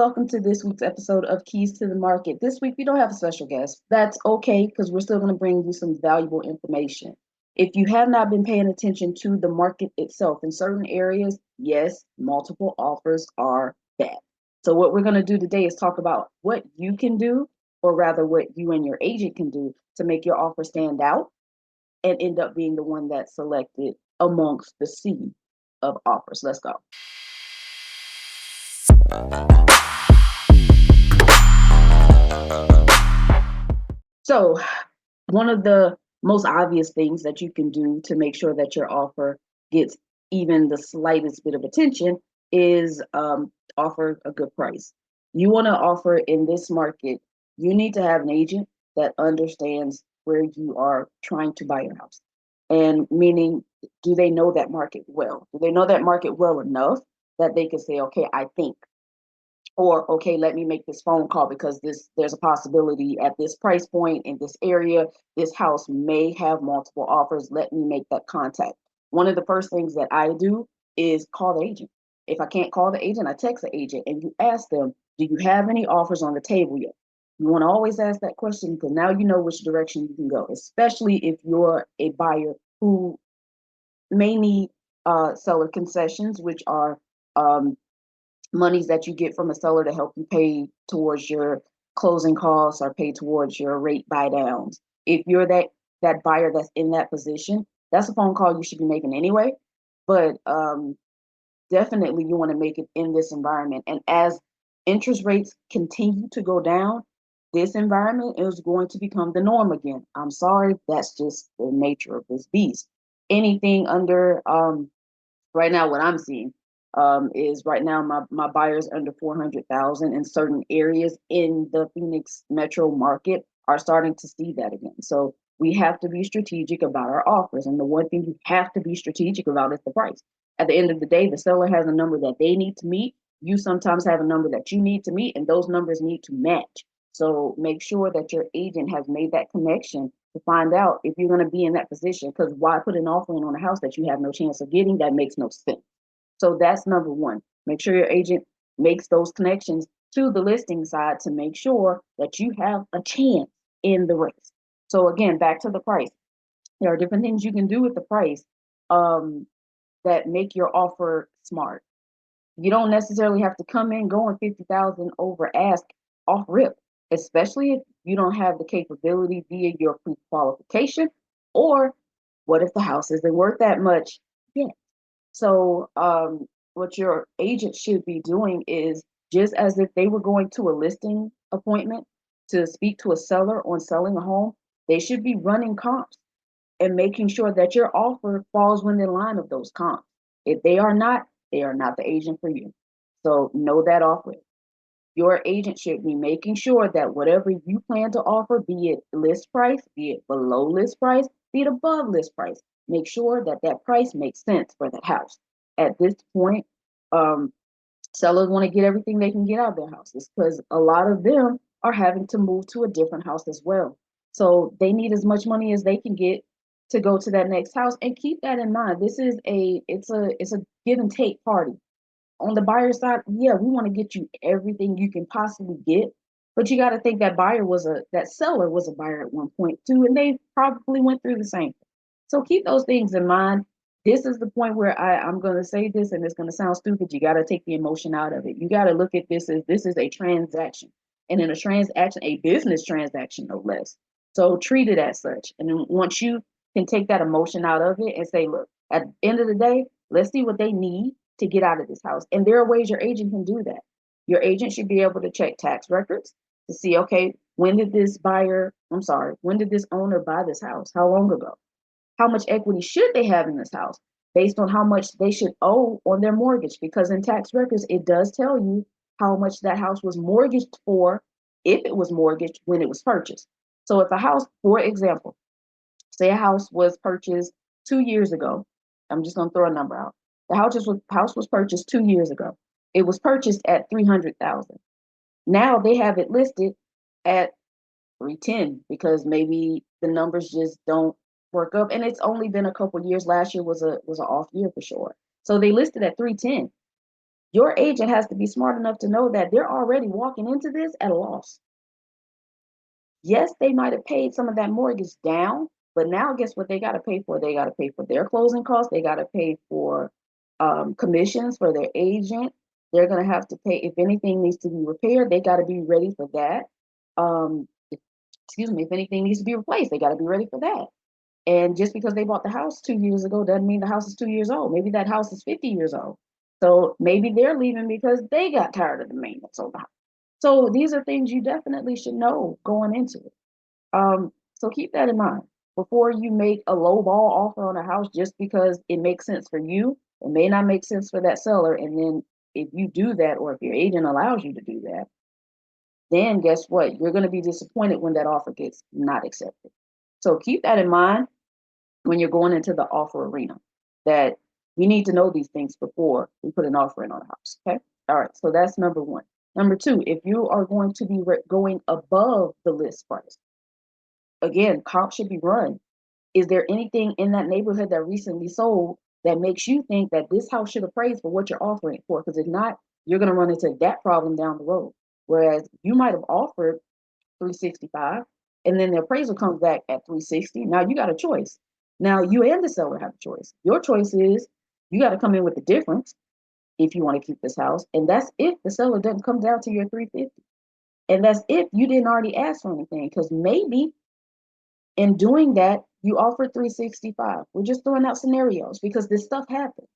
welcome to this week's episode of Keys to the Market. This week we don't have a special guest. That's okay because we're still going to bring you some valuable information. If you have not been paying attention to the market itself in certain areas, yes, multiple offers are bad. So, what we're going to do today is talk about what you can do, or rather, what you and your agent can do to make your offer stand out and end up being the one that's selected amongst the sea of offers. Let's go. So, one of the most obvious things that you can do to make sure that your offer gets even the slightest bit of attention is offer a good price. You want to offer in this market, you need to have an agent that understands where you are trying to buy your house. And meaning, do they know that market well? Do they know that market well enough that they can say, okay, I think, or okay, let me make this phone call because there's a possibility at this price point in this area, this house may have multiple offers. Let me make that contact. One of the first things that I do is call the agent. If I can't call the agent, I text the agent and you ask them, do you have any offers on the table yet? You want to always ask that question because now you know which direction you can go, especially if you're a buyer who may need seller concessions, which are um, monies that you get from a seller to help you pay towards your closing costs or pay towards your rate buy downs. If you're that buyer that's in that position, that's a phone call you should be making anyway. But definitely you want to make it in this environment. And as interest rates continue to go down, this environment is going to become the norm again. I'm sorry, that's just the nature of this beast. Anything under right now what I'm seeing is right now my buyers under 400,000 in certain areas in the Phoenix metro market are starting to see that again. So we have to be strategic about our offers. And the one thing you have to be strategic about is the price. At the end of the day, the seller has a number that they need to meet. You sometimes have a number that you need to meet, and those numbers need to match. So make sure that your agent has made that connection to find out if you're going to be in that position. Because why put an offer in on a house that you have no chance of getting? That makes no sense. So that's number one. Make sure your agent makes those connections to the listing side to make sure that you have a chance in the race. So again, back to the price. There are different things you can do with the price um, that make your offer smart. You don't necessarily have to come in going 50,000 over ask off rip, especially if you don't have the capability via your pre-qualification, or what if the house isn't worth that much yet? So what your agent should be doing is just as if they were going to a listing appointment to speak to a seller on selling a home, they should be running comps and making sure that your offer falls within the line of those comps. If they are not the agent for you. So know that off with. Your agent should be making sure that whatever you plan to offer, be it list price, be it below list price, be it above list price, make sure that that price makes sense for the house. At this point, um, sellers want to get everything they can get out of their houses because a lot of them are having to move to a different house as well. So they need as much money as they can get to go to that next house. And keep that in mind. This is it's a give and take party. On the buyer side, yeah, we want to get you everything you can possibly get. But you got to think that seller was a buyer at one point too, and they probably went through the same thing. So keep those things in mind. This is the point where I'm going to say this, and it's going to sound stupid. You got to take the emotion out of it. You got to look at this is a transaction, and in a transaction, a business transaction, no less. So treat it as such. And then once you can take that emotion out of it and say, look, at the end of the day, let's see what they need to get out of this house. And there are ways your agent can do that. Your agent should be able to check tax records to see, okay, when did this owner buy this house? How long ago? How much equity should they have in this house based on how much they should owe on their mortgage? Because in tax records, it does tell you how much that house was mortgaged for if it was mortgaged when it was purchased. So if a house, for example, say a house was purchased 2 years ago, I'm just going to throw a number out. The house was purchased 2 years ago. It was purchased at 300,000. Now they have it listed at 310 because maybe the numbers just don't work up, and it's only been a couple years. Last year was an off year for sure. So they listed at 310. Your agent has to be smart enough to know that they're already walking into this at a loss. Yes, they might have paid some of that mortgage down, but now guess what they got to pay for? They got to pay for their closing costs. They got to pay for commissions for their agent. They're going to have to pay if anything needs to be repaired. They got to be ready for that. Um, excuse me, if anything needs to be replaced, they got to be ready for that. And just because they bought the house 2 years ago doesn't mean the house is 2 years old. Maybe that house is 50 years old. So maybe they're leaving because they got tired of the maintenance on the house. So these are things you definitely should know going into it. So keep that in mind before you make a low ball offer on a house just because it makes sense for you. It may not make sense for that seller. And then if you do that, or if your agent allows you to do that, then guess what? You're going to be disappointed when that offer gets not accepted. So keep that in mind when you're going into the offer arena, that we need to know these things before we put an offer in on a house. Okay. All right. So that's number one. Number two, if you are going to be going above the list price, again, comp should be run. Is there anything in that neighborhood that recently sold that makes you think that this house should appraise for what you're offering it for? Because if not, you're going to run into that problem down the road. Whereas you might have offered 365 and then the appraisal comes back at 360. Now you got a choice. Now you and the seller have a choice. Your choice is you got to come in with the difference if you want to keep this house. And that's if the seller doesn't come down to your 350. And that's if you didn't already ask for anything. Because maybe in doing that, you offer 365. We're just throwing out scenarios because this stuff happens.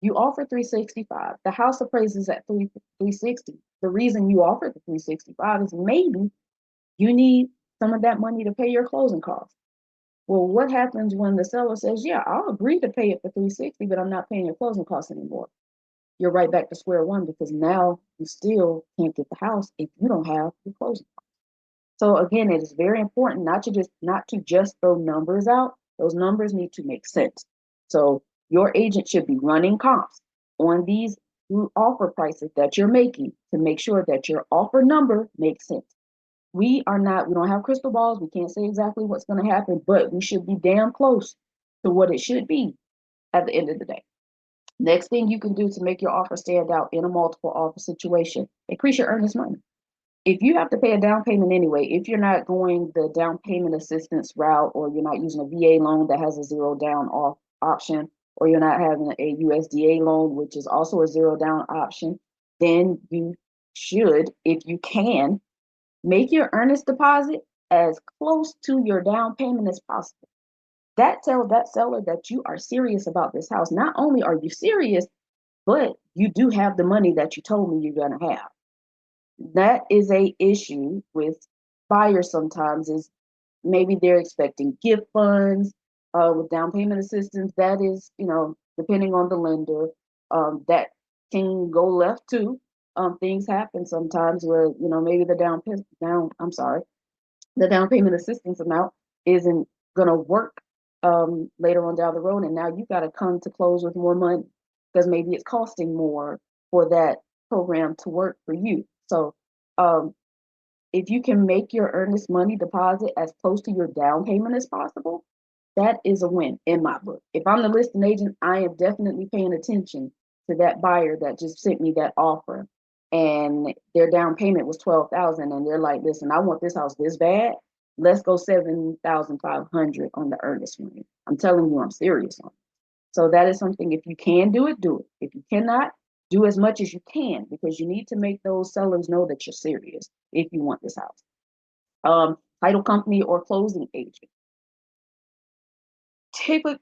You offer 365. The house appraises at 360. The reason you offer the 365 is maybe you need some of that money to pay your closing costs. Well, what happens when the seller says, yeah, I'll agree to pay it for 360, but I'm not paying your closing costs anymore? You're right back to square one because now you still can't get the house if you don't have the closing costs. So again, it is very important not to just throw numbers out. Those numbers need to make sense. So your agent should be running comps on these offer prices that you're making to make sure that your offer number makes sense. We don't have crystal balls. We can't say exactly what's going to happen, but we should be damn close to what it should be at the end of the day. Next thing you can do to make your offer stand out in a multiple offer situation, increase your earnest money. If you have to pay a down payment anyway, if you're not going the down payment assistance route, or you're not using a VA loan that has a zero down off option, or you're not having a USDA loan, which is also a zero down option, then you should, if you can, make your earnest deposit as close to your down payment as possible. That tells that seller that you are serious about this house. Not only are you serious, but you do have the money that you told me you're going to have. That is a issue with buyers sometimes, is maybe they're expecting gift funds with down payment assistance. That is, depending on the lender, that can go left too. Things happen sometimes where, maybe the down payment assistance amount isn't going to work later on down the road. And now you've got to come to close with more money because maybe it's costing more for that program to work for you. So um, if you can make your earnest money deposit as close to your down payment as possible, that is a win in my book. If I'm the listing agent, I am definitely paying attention to that buyer that just sent me that offer, and their down payment was 12,000, and they're like, "Listen, I want this house this bad. Let's go 7,500 on the earnest money." I'm telling you, I'm serious on it. So that is something. If you can do it, do it. If you cannot, do as much as you can because you need to make those sellers know that you're serious if you want this house. Title company or closing agent. Typically,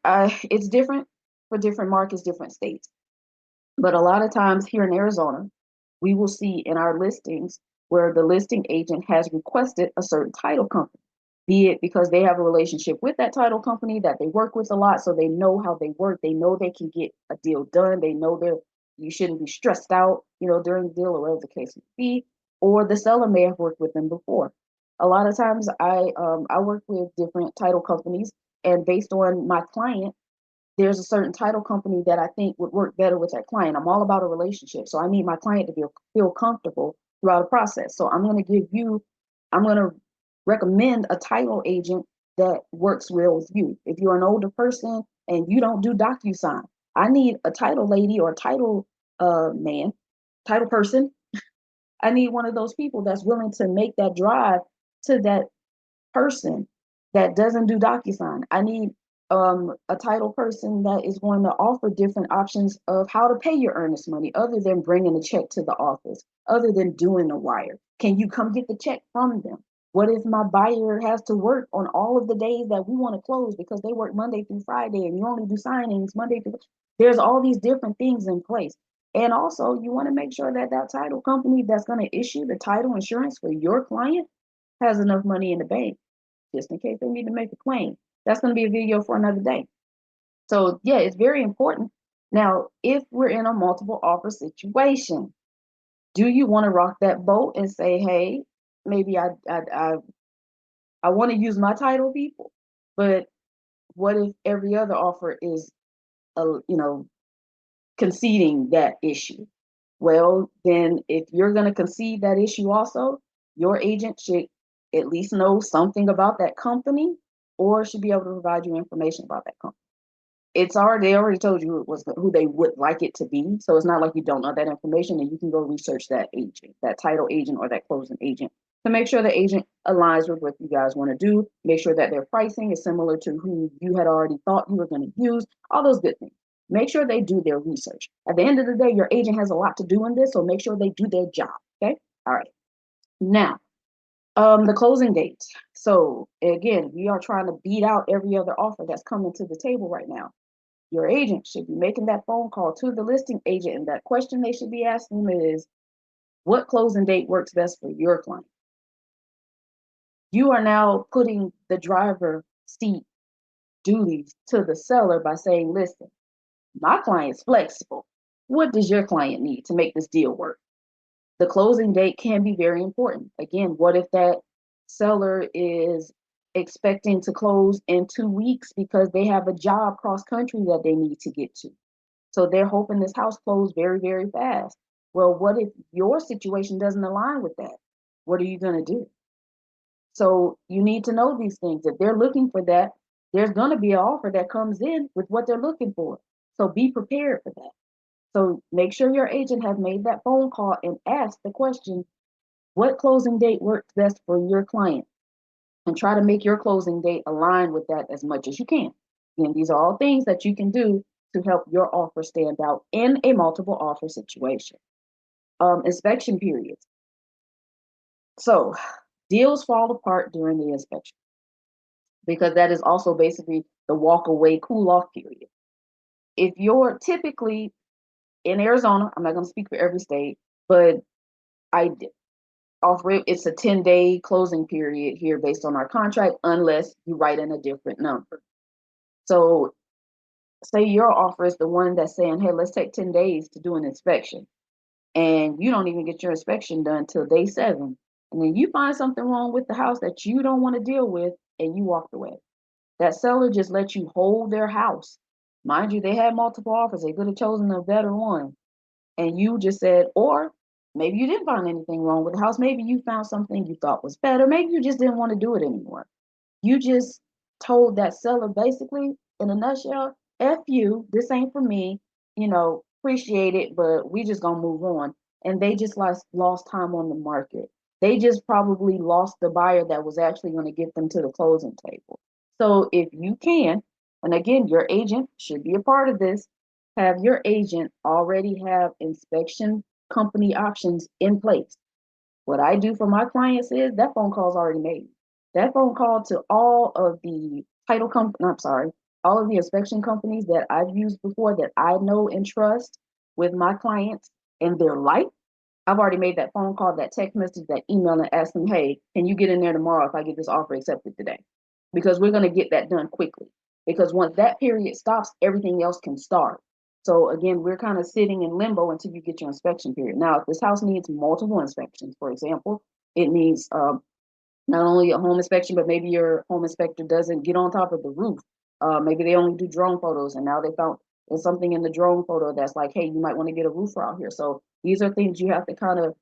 it's different for different markets, different states. But a lot of times here in Arizona, we will see in our listings where the listing agent has requested a certain title company, be it because they have a relationship with that title company that they work with a lot, so they know how they work. They know they can get a deal done. They know you shouldn't be stressed out, during the deal or whatever the case may be. Or the seller may have worked with them before. A lot of times, I work with different title companies, and based on my client, there's a certain title company that I think would work better with that client. I'm all about a relationship. So I need my client to feel comfortable throughout the process. So I'm going to recommend a title agent that works well with you. If you're an older person and you don't do DocuSign, I need a title lady or a title man title person. I need one of those people that's willing to make that drive to that person that doesn't do DocuSign. I need a title person that is going to offer different options of how to pay your earnest money other than bringing a check to the office, other than doing a wire. Can you come get the check from them? What if my buyer has to work on all of the days that we want to close because they work Monday through Friday and you only do signings Monday through? There's all these different things in place. And also, you want to make sure that that title company that's going to issue the title insurance for your client has enough money in the bank just in case they need to make a claim. That's going to be a video for another day. So yeah, it's very important. Now, if we're in a multiple offer situation, do you want to rock that boat and say, hey, maybe I want to use my title people, but what if every other offer is conceding that issue? Well, then if you're going to concede that issue also, your agent should at least know something about that company or should be able to provide you information about that company. They already told you it was who they would like it to be. So it's not like you don't know that information and you can go research that agent, that title agent or that closing agent to make sure the agent aligns with what you guys want to do. Make sure that their pricing is similar to who you had already thought you were going to use, all those good things. Make sure they do their research. At the end of the day, your agent has a lot to do in this, so make sure they do their job. Okay. All right. Now, the closing date. So again, we are trying to beat out every other offer that's coming to the table right now. Your agent should be making that phone call to the listing agent, and that question they should be asking is, what closing date works best for your client? You are now putting the driver seat duties to the seller by saying, listen, my client's flexible. What does your client need to make this deal work? The closing date can be very important. Again, what if that seller is expecting to close in 2 weeks because they have a job cross country that they need to get to? So they're hoping this house closed very, very fast. Well, what if your situation doesn't align with that? What are you going to do? So you need to know these things. If they're looking for that, there's going to be an offer that comes in with what they're looking for. So be prepared for that. So make sure your agent has made that phone call and asked the question, what closing date works best for your client? And try to make your closing date align with that as much as you can. And these are all things that you can do to help your offer stand out in a multiple offer situation. Inspection periods. So deals fall apart during the inspection because that is also basically the walk away cool off period. If you're typically in Arizona, I'm not going to speak for every state, but I offer it, it's a 10-day closing period here based on our contract, unless you write in a different number. So say your offer is the one that's saying, hey, let's take 10 days to do an inspection. And you don't even get your inspection done till day 7. And then you find something wrong with the house that you don't want to deal with and you walked away. That seller just let you hold their house. Mind you, they had multiple offers. They could have chosen a better one. And you just said, or maybe you didn't find anything wrong with the house. Maybe you found something you thought was better. Maybe you just didn't want to do it anymore. You just told that seller basically, in a nutshell, F you, this ain't for me, appreciate it, but we just gonna move on. And they just lost time on the market. They just probably lost the buyer that was actually going to get them to the closing table. So if you can, and again, your agent should be a part of this, have your agent already have inspection company options in place. What I do for my clients is that phone call is already made. That phone call to all of the all of the inspection companies that I've used before that I know and trust with my clients and their life. I've already made that phone call, that text message, that email, and ask them, hey, can you get in there tomorrow if I get this offer accepted today? Because we're going to get that done quickly. Because once that period stops, everything else can start. So again, we're kind of sitting in limbo until you get your inspection period. Now, if this house needs multiple inspections, for example, it needs not only a home inspection, but maybe your home inspector doesn't get on top of the roof. Maybe they only do drone photos, and now they found there's something in the drone photo that's like, hey, you might want to get a roofer out here. So these are things you have to kind of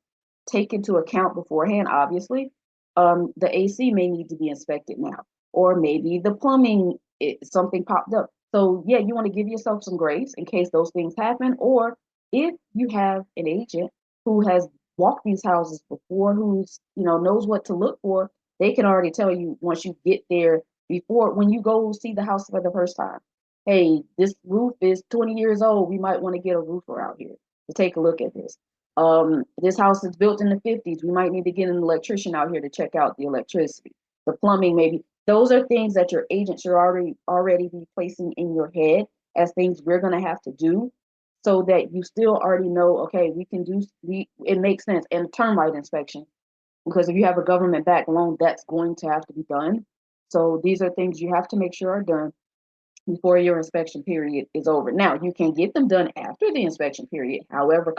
take into account beforehand. Obviously, the AC may need to be inspected now, or maybe the plumbing, something popped up. So yeah, you want to give yourself some grace in case those things happen, or if you have an agent who has walked these houses before, who's, knows what to look for, they can already tell you once you get there, before when you go see the house for the first time. Hey, this roof is 20 years old. We might want to get a roofer out here to take a look at this. This house is built in the 50s. We might need to get an electrician out here to check out the electricity, the plumbing, maybe. Those are things that your agent should already be placing in your head as things we're going to have to do, so that you still already know, okay, we can do, it makes sense. And termite inspection, because if you have a government backed loan, that's going to have to be done. So these are things you have to make sure are done before your inspection period is over. Now, you can get them done after the inspection period. However,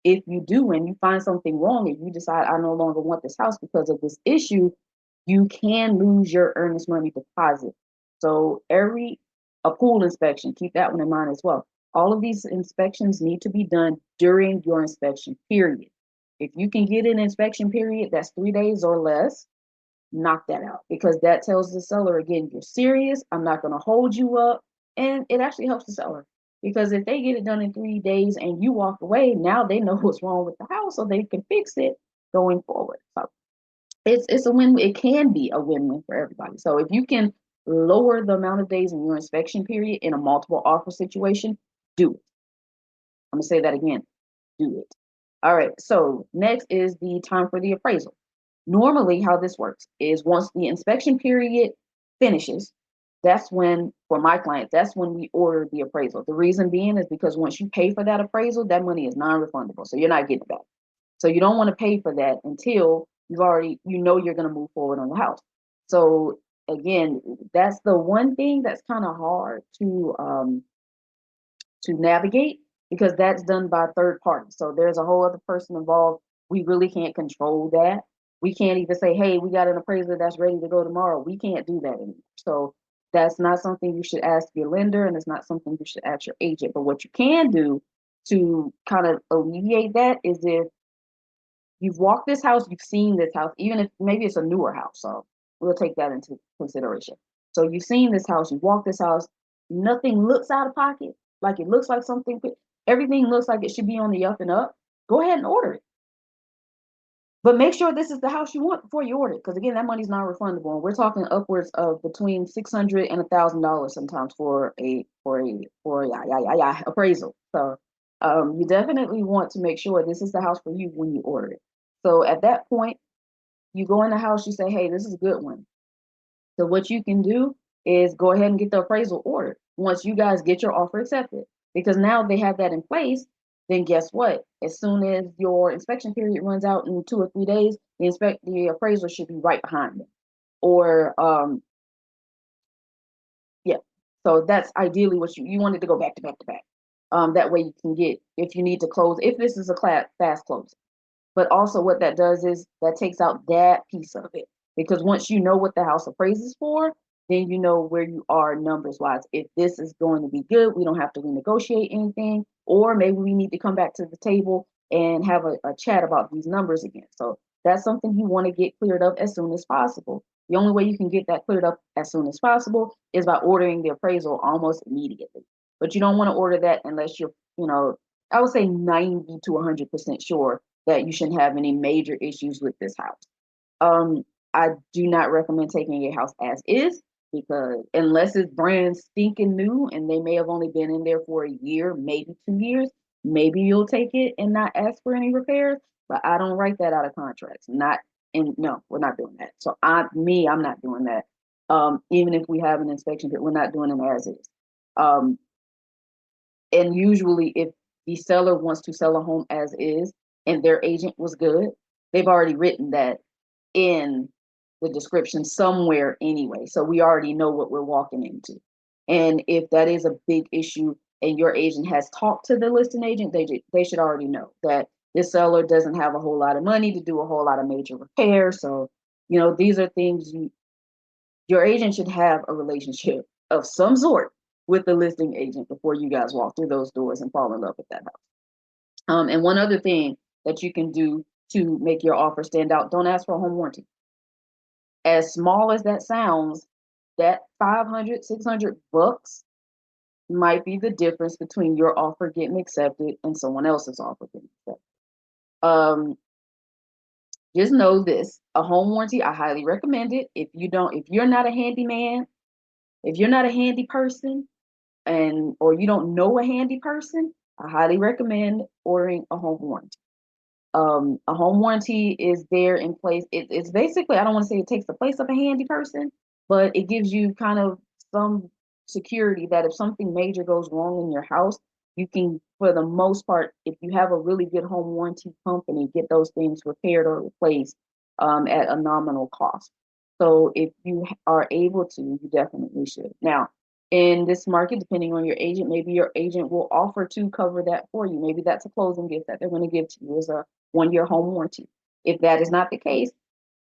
if you do and you find something wrong and you decide, I no longer want this house because of this issue, you can lose your earnest money deposit. So a pool inspection, keep that one in mind as well. All of these inspections need to be done during your inspection period. If you can get an inspection period that's 3 days or less, knock that out, because that tells the seller, again, you're serious. I'm not going to hold you up. And it actually helps the seller, because if they get it done in 3 days and you walk away, now they know what's wrong with the house so they can fix it going forward. So it's a win. It can be a win-win for everybody. So if you can lower the amount of days in your inspection period in a multiple offer situation, do it. I'm gonna say that again. Do it. All right. So next is the time for the appraisal. Normally, how this works is once the inspection period finishes, that's when, for my client, that's when we order the appraisal. The reason being is because once you pay for that appraisal, that money is non-refundable. So you're not getting it back. So you don't want to pay for that until you're going to move forward on the house. So again, that's the one thing that's kind of hard to navigate, because that's done by third parties. So there's a whole other person involved. We really can't control that. We can't even say, hey, we got an appraiser that's ready to go tomorrow. We can't do that anymore. So that's not something you should ask your lender, and it's not something you should ask your agent. But what you can do to kind of alleviate that is, if you've walked this house, you've seen this house, even if maybe it's a newer house. So we'll take that into consideration. So you've seen this house, you walked this house, nothing looks out of pocket. Like, it looks like something, everything looks like it should be on the up and up. Go ahead and order it. But make sure this is the house you want before you order it, because again, that money's non-refundable. And we're talking upwards of between $600 and $1,000 sometimes for a appraisal. So you definitely want to make sure this is the house for you when you order it. So at that point, you go in the house, you say, hey, this is a good one. So what you can do is go ahead and get the appraisal ordered once you guys get your offer accepted. Because now they have that in place, then guess what? As soon as your inspection period runs out in 2 or 3 days, the appraisal should be right behind them. Or yeah. So that's ideally what you wanted to go back to back to back. That way you can get, if you need to close, if this is a fast close. But also what that does is that takes out that piece of it. Because once you know what the house appraises for, then you know where you are numbers wise. If this is going to be good, we don't have to renegotiate anything, or maybe we need to come back to the table and have a chat about these numbers again. So that's something you want to get cleared up as soon as possible. The only way you can get that cleared up as soon as possible is by ordering the appraisal almost immediately. But you don't want to order that unless you're, I would say 90 to 100% sure that you shouldn't have any major issues with this house. Um, I do not recommend taking a house as is, because unless it's brand stinking new and they may have only been in there for a year, maybe 2 years, maybe you'll take it and not ask for any repairs. But I don't write that out of contracts. No, we're not doing that. So I'm not doing that. Even if we have an inspection, but we're not doing them as is. Um, and usually, if the seller wants to sell a home as is and their agent was good, they've already written that in the description somewhere anyway. So we already know what we're walking into. And if that is a big issue and your agent has talked to the listing agent, they should already know that this seller doesn't have a whole lot of money to do a whole lot of major repairs. So, these are things your agent should have a relationship of some sort with the listing agent before you guys walk through those doors and fall in love with that house. And one other thing that you can do to make your offer stand out, don't ask for a home warranty. As small as that sounds, that 500, 600 bucks might be the difference between your offer getting accepted and someone else's offer getting accepted. Um, just know this: a home warranty, I highly recommend it. If you're not a handyman, if you're not a handy person, and or you don't know a handy person, I highly recommend ordering a home warranty. A home warranty is there in place. It's basically, I don't want to say it takes the place of a handy person, but it gives you kind of some security that if something major goes wrong in your house, you can, for the most part, if you have a really good home warranty company, get those things repaired or replaced at a nominal cost. So if you are able to, you definitely should. Now, in this market, depending on your agent, maybe your agent will offer to cover that for you. Maybe that's a closing gift that they're going to give to you as a 1 year home warranty. If that is not the case,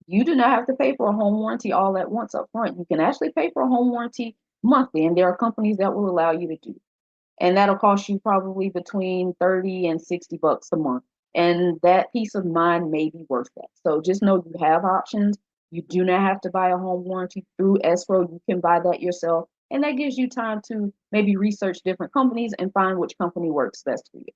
you do not have to pay for a home warranty all at once up front. You can actually pay for a home warranty monthly, and there are companies that will allow you to do. And that'll cost you probably between 30 and $60 a month. And that peace of mind may be worth that. So just know you have options. You do not have to buy a home warranty through escrow. You can buy that yourself. And that gives you time to maybe research different companies and find which company works best for you.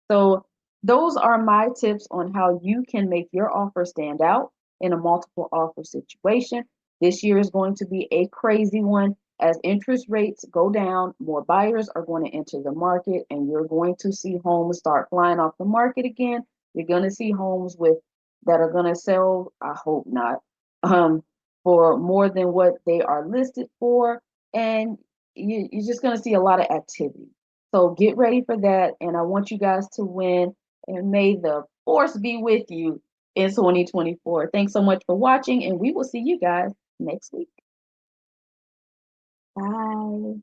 So those are my tips on how you can make your offer stand out in a multiple offer situation. This year is going to be a crazy one. As interest rates go down, more buyers are going to enter the market, and you're going to see homes start flying off the market again. You're going to see homes with that are going to sell, I hope not, um, for more than what they are listed for. And you're just going to see a lot of activity. So get ready for that. And I want you guys to win. And may the force be with you in 2024. Thanks so much for watching. And we will see you guys next week. Bye.